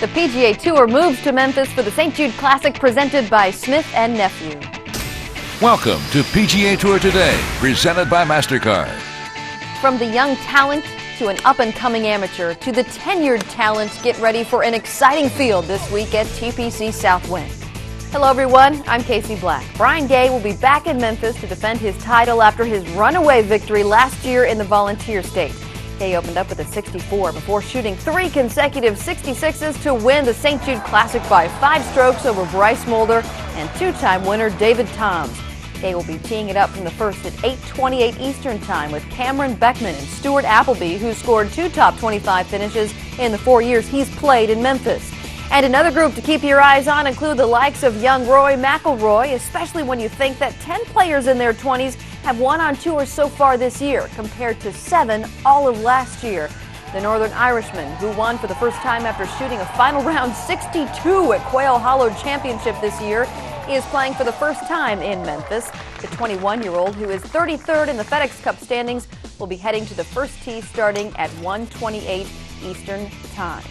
The PGA Tour moves to Memphis for the St. Jude Classic presented by Smith Nephew. Welcome to PGA Tour Today, presented by MasterCard. From the young talent to an up-and-coming amateur to the tenured talent, get ready for an exciting field this week at TPC Southwind. Hello everyone, I'm Casey Black. Brian Gay will be back in Memphis to defend his title after his runaway victory last year in the Volunteer State. Gay opened up with a 64 before shooting 3 consecutive 66s to win the St. Jude Classic by 5 strokes over Bryce Mulder and 2-time winner David Toms. Gay will be teeing it up from the first at 8:28 Eastern Time with Cameron Beckman and Stuart Appleby, who scored 2 top 25 finishes in the 4 years he's played in Memphis. And another group to keep your eyes on include the likes of young Rory McIlroy, especially when you think that 10 players in their 20s have won on tour so far this year, compared to 7 all of last year. The Northern Irishman, who won for the first time after shooting a final round 62 at Quail Hollow Championship this year, is playing for the first time in Memphis. The 21-year-old, who is 33rd in the FedEx Cup standings, will be heading to the first tee starting at 1:28 Eastern Time.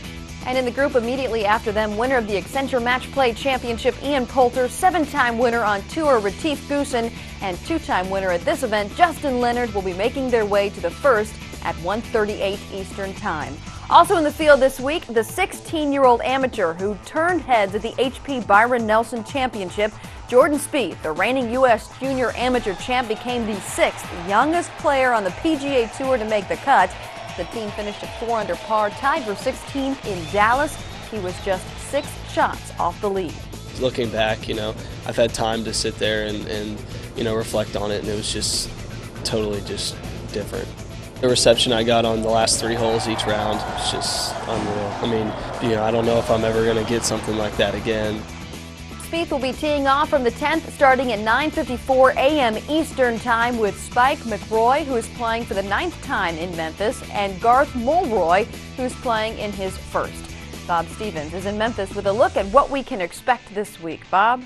And in the group immediately after them, winner of the Accenture Match Play Championship, Ian Poulter, 7-time winner on tour, Retief Goosen, and 2-time winner at this event, Justin Leonard, will be making their way to the first at 1:38 Eastern Time. Also in the field this week, the 16-year-old amateur who turned heads at the HP Byron Nelson Championship, Jordan Spieth, the reigning U.S. Junior Amateur Champ, became the 6th youngest player on the PGA Tour to make the cut. The team finished at 4 under par, tied for 16th in Dallas. He was just 6 shots off the lead. Looking back, I've had time to sit there and reflect on it, and it was just totally just different. The reception I got on the last 3 holes each round was just unreal. I don't know if I'm ever going to get something like that again. Spieth will be teeing off from the 10th starting at 9:54 a.m. Eastern Time with Spike McRoy, who is playing for the 9th time in Memphis, and Garth Mulroy, who's playing in his first. Bob Stevens is in Memphis with a look at what we can expect this week. Bob?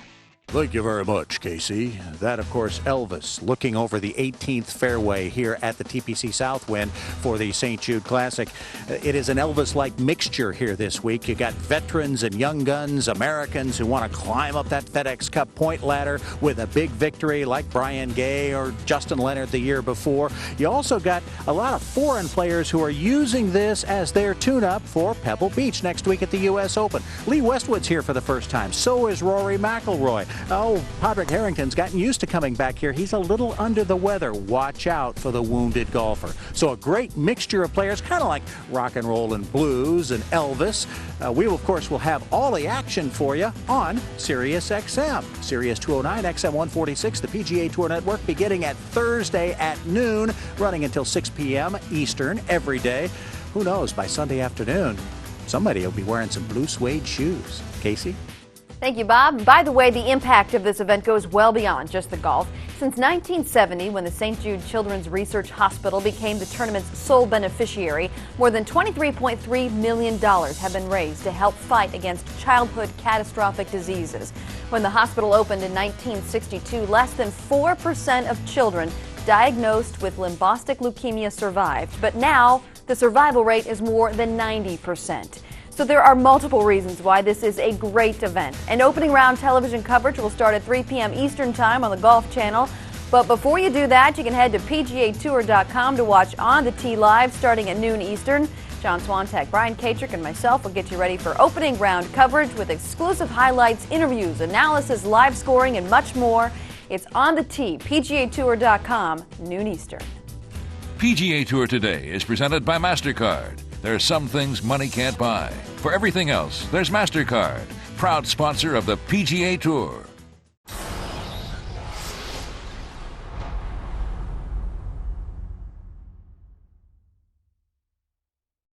Thank you very much, Casey. That, of course, Elvis looking over the 18th fairway here at the TPC Southwind for the St. Jude Classic. It is an Elvis-like mixture here this week. You got veterans and young guns, Americans who want to climb up that FedEx Cup point ladder with a big victory like Brian Gay or Justin Leonard the year before. You also got a lot of foreign players who are using this as their tune-up for Pebble Beach next week at the U.S. Open. Lee Westwood's here for the first time. So is Rory McIlroy. Oh, Padraig Harrington's gotten used to coming back here. He's a little under the weather. Watch out for the wounded golfer. So a great mixture of players, kind of like rock and roll and blues and Elvis. We, of course, will have all the action for you on Sirius XM. Sirius 209, XM 146, the PGA Tour Network, beginning at Thursday at noon, running until 6 p.m. Eastern every day. Who knows, by Sunday afternoon, somebody will be wearing some blue suede shoes. Casey? Thank you, Bob. By the way, the impact of this event goes well beyond just the golf. Since 1970, when the St. Jude Children's Research Hospital became the tournament's sole beneficiary, more than $23.3 million have been raised to help fight against childhood catastrophic diseases. When the hospital opened in 1962, less than 4% of children diagnosed with lymphoblastic leukemia survived, but now the survival rate is more than 90%. So there are multiple reasons why this is a great event. And opening round television coverage will start at 3 p.m. Eastern Time on the Golf Channel. But before you do that, you can head to PGATour.com to watch On the Tee live starting at noon Eastern. John Swantek, Brian Katrick, and myself will get you ready for opening round coverage with exclusive highlights, interviews, analysis, live scoring, and much more. It's On the Tee, PGATour.com, noon Eastern. PGA Tour Today is presented by MasterCard. There are some things money can't buy. For everything else, there's MasterCard, proud sponsor of the PGA Tour.